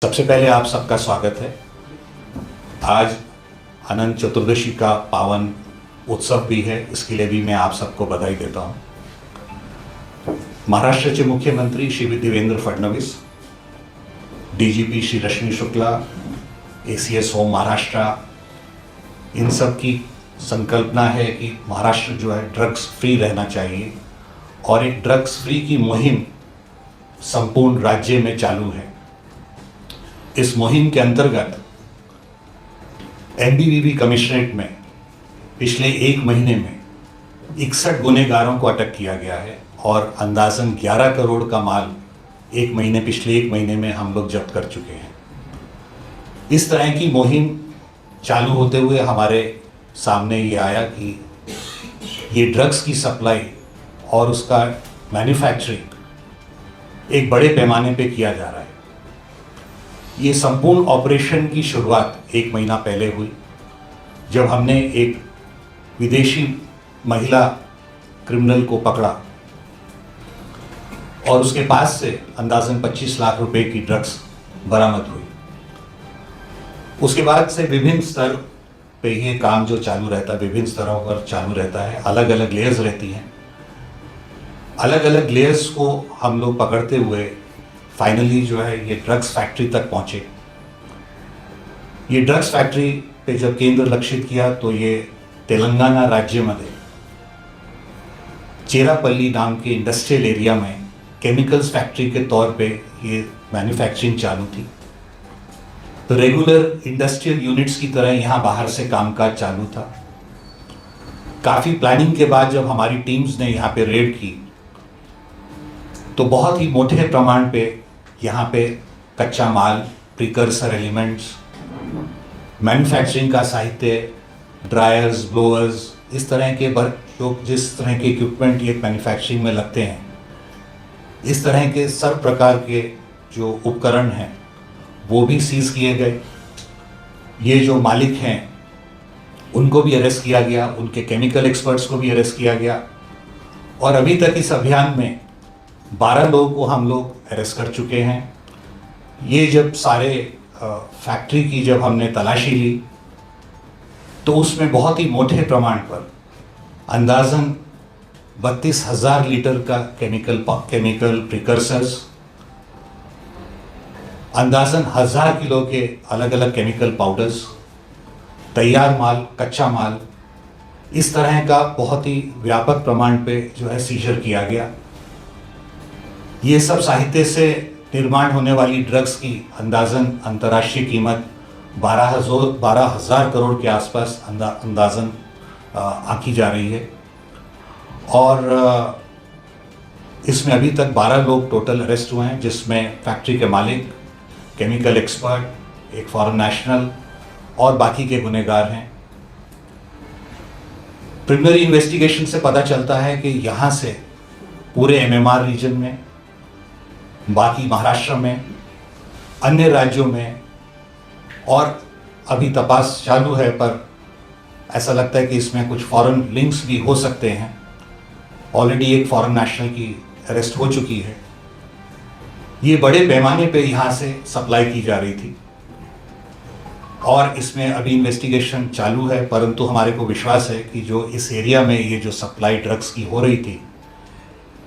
सबसे पहले आप सबका स्वागत है। आज अनंत चतुर्दशी का पावन उत्सव भी है, इसके लिए भी मैं आप सबको बधाई देता हूँ। महाराष्ट्राचे मुख्यमंत्री Shri Devendra Fadnavis, DGP Shri Rashmi Shukla, ACS home Maharashtra, इन सब की संकल्पना है कि महाराष्ट्र जो है ड्रग्स फ्री रहना चाहिए और एक ड्रग्स फ्री की मुहिम संपूर्ण राज्य में चालू है। इस मुहिम के अंतर्गत एमबीवीपी कमिश्नरेट में पिछले एक महीने में 61 गुनहगारों को अटक किया गया है और अंदाजन 11 करोड़ का माल पिछले एक महीने में हम लोग जब्त कर चुके हैं। इस तरह की मुहिम चालू होते हुए हमारे सामने ये आया कि ये ड्रग्स की सप्लाई और उसका मैन्युफैक्चरिंग एक बड़े पैमाने पे किया जा रहा है। ये संपूर्ण ऑपरेशन की शुरुआत एक महीना पहले हुई, जब हमने एक विदेशी महिला क्रिमिनल को पकड़ा और उसके पास से अंदाजन 25 लाख रुपए की ड्रग्स बरामद हुई। उसके बाद से विभिन्न स्तर पे ये काम जो चालू रहता है, विभिन्न स्तरों पर चालू रहता है, अलग अलग लेयर्स रहती हैं। अलग अलग लेयर्स को हम लोग पकड़ते हुए फाइनली जो है ये ड्रग्स फैक्ट्री तक पहुंचे। ये ड्रग्स फैक्ट्री पे जब केंद्र लक्षित किया तो ये तेलंगाना राज्य में चेरापल्ली नाम के इंडस्ट्रियल एरिया में केमिकल्स फैक्ट्री के तौर पे ये मैन्युफैक्चरिंग चालू थी। तो रेगुलर इंडस्ट्रियल यूनिट्स की तरह यहाँ बाहर से कामकाज चालू था। काफ़ी प्लानिंग के बाद जब हमारी टीम्स ने यहाँ पे रेड की तो बहुत ही मोटे प्रमाण पे यहाँ पे कच्चा माल, प्रिकर्सर एलिमेंट्स, मैन्युफैक्चरिंग का साहित्य, ड्रायर्स, ब्लोअर्स, इस तरह के जिस तरह के इक्विपमेंट ये मैन्युफैक्चरिंग में लगते हैं, इस तरह के सब प्रकार के जो उपकरण हैं वो भी सीज किए गए। ये जो मालिक हैं उनको भी अरेस्ट किया गया, उनके केमिकल एक्सपर्ट्स को भी अरेस्ट किया गया और अभी तक इस अभियान में 12 लोगों को हम लोग अरेस्ट कर चुके हैं। ये जब सारे फैक्ट्री की जब हमने तलाशी ली तो उसमें बहुत ही मोटे प्रमाण पर अंदाजन 32,000 लीटर का केमिकल प्रिकर्सर्स, अंदाजन 1000 किलो के अलग अलग केमिकल पाउडर्स, तैयार माल, कच्चा माल, इस तरह का बहुत ही व्यापक प्रमाण पे जो है सीजर किया गया। ये सब साहित्य से निर्माण होने वाली ड्रग्स की अंदाजन अंतर्राष्ट्रीय कीमत 12,000 करोड़ के आसपास अंदाजन आंकी जा रही है और इसमें अभी तक 12 लोग टोटल अरेस्ट हुए हैं, जिसमें फैक्ट्री के मालिक, केमिकल एक्सपर्ट, एक फॉरेन नेशनल और बाकी के गुनहगार हैं। प्रिलिमिनरी इन्वेस्टिगेशन से पता चलता है कि यहाँ से पूरे एमएमआर रीजन में, बाकी महाराष्ट्र में, अन्य राज्यों में और अभी तपास चालू है, पर ऐसा लगता है कि इसमें कुछ फॉरेन लिंक्स भी हो सकते हैं। ऑलरेडी एक फॉरेन नेशनल की अरेस्ट हो चुकी है। ये बड़े पैमाने पे यहाँ से सप्लाई की जा रही थी और इसमें अभी इन्वेस्टिगेशन चालू है, परंतु हमारे को विश्वास है कि जो इस एरिया में ये जो सप्लाई ड्रग्स की हो रही थी,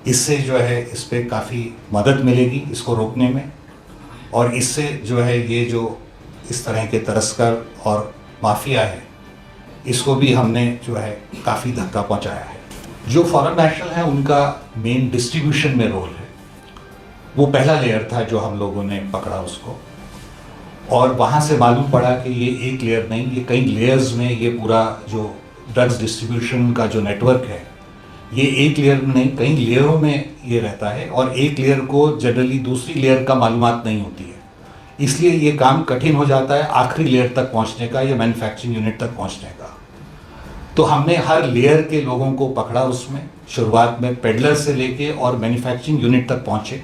इससे जो है इस पर काफ़ी मदद मिलेगी इसको रोकने में और इससे जो है ये जो इस तरह के तस्कर और माफिया है, इसको भी हमने जो है काफ़ी धक्का पहुंचाया है। जो फॉरेन नेशनल है उनका मेन डिस्ट्रीब्यूशन में रोल है। वो पहला लेयर था जो हम लोगों ने पकड़ा उसको और वहाँ से मालूम पड़ा कि ये एक लेयर नहीं, ये कई लेयर्स में ये पूरा जो ड्रग्स डिस्ट्रीब्यूशन का जो नेटवर्क है, ये एक लेयर में नहीं कई लेयरों में ये रहता है और एक लेयर को जनरली दूसरी लेयर का मालूमात नहीं होती है, इसलिए ये काम कठिन हो जाता है आखिरी लेयर तक पहुंचने का या मैन्युफैक्चरिंग यूनिट तक पहुंचने का। तो हमने हर लेयर के लोगों को पकड़ा, उसमें शुरुआत में पेडलर से लेके और मैन्युफैक्चरिंग यूनिट तक पहुंचे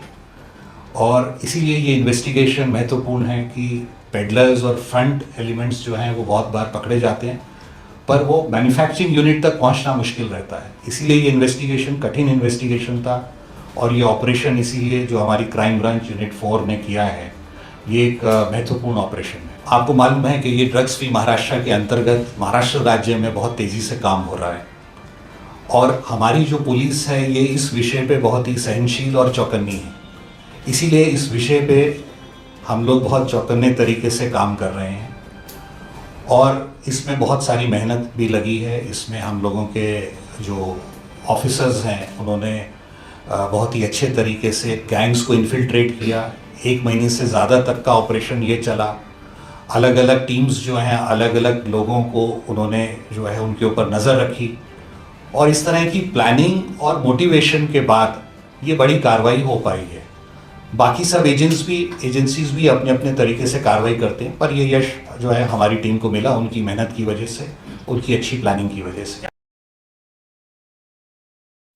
और इसीलिए ये इन्वेस्टिगेशन महत्वपूर्ण है कि पेडलर्स और फ्रंट एलिमेंट्स जो हैं वो बहुत बार पकड़े जाते हैं, पर वो मैन्युफैक्चरिंग यूनिट तक पहुंचना मुश्किल रहता है। इसीलिए ये इन्वेस्टिगेशन कठिन इन्वेस्टिगेशन था और ये ऑपरेशन इसीलिए जो हमारी क्राइम ब्रांच यूनिट 4 ने किया है, ये एक महत्वपूर्ण ऑपरेशन है। आपको मालूम है कि ये ड्रग्स फ्री महाराष्ट्र के अंतर्गत महाराष्ट्र राज्य में बहुत तेज़ी से काम हो रहा है और हमारी जो पुलिस है ये इस विषय पे बहुत ही सहनशील और चौकन्नी है। इसीलिए इस विषय पे हम लोग बहुत चौकन्ने तरीके से काम कर रहे हैं और इसमें बहुत सारी मेहनत भी लगी है। इसमें हम लोगों के जो ऑफिसर्स हैं उन्होंने बहुत ही अच्छे तरीके से गैंग्स को इन्फिल्ट्रेट किया। 1 महीने से ज़्यादा तक का ऑपरेशन ये चला। अलग अलग टीम्स जो हैं अलग अलग लोगों को उन्होंने जो है उनके ऊपर नज़र रखी और इस तरह की प्लानिंग और मोटिवेशन के बाद ये बड़ी कार्रवाई हो पाई है। बाकी सब एजेंसीज भी अपने अपने तरीके से कार्रवाई करते हैं, पर ये यश जो है हमारी टीम को मिला उनकी मेहनत की वजह से, उनकी अच्छी प्लानिंग की वजह से।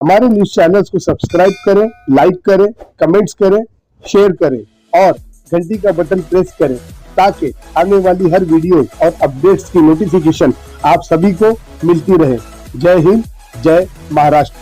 हमारे न्यूज चैनल्स को सब्सक्राइब करें, लाइक करें, कमेंट्स करें, शेयर करें और घंटी का बटन प्रेस करें ताकि आने वाली हर वीडियो और अपडेट्स की नोटिफिकेशन आप सभी को मिलती रहे। जय हिंद, जय महाराष्ट्र।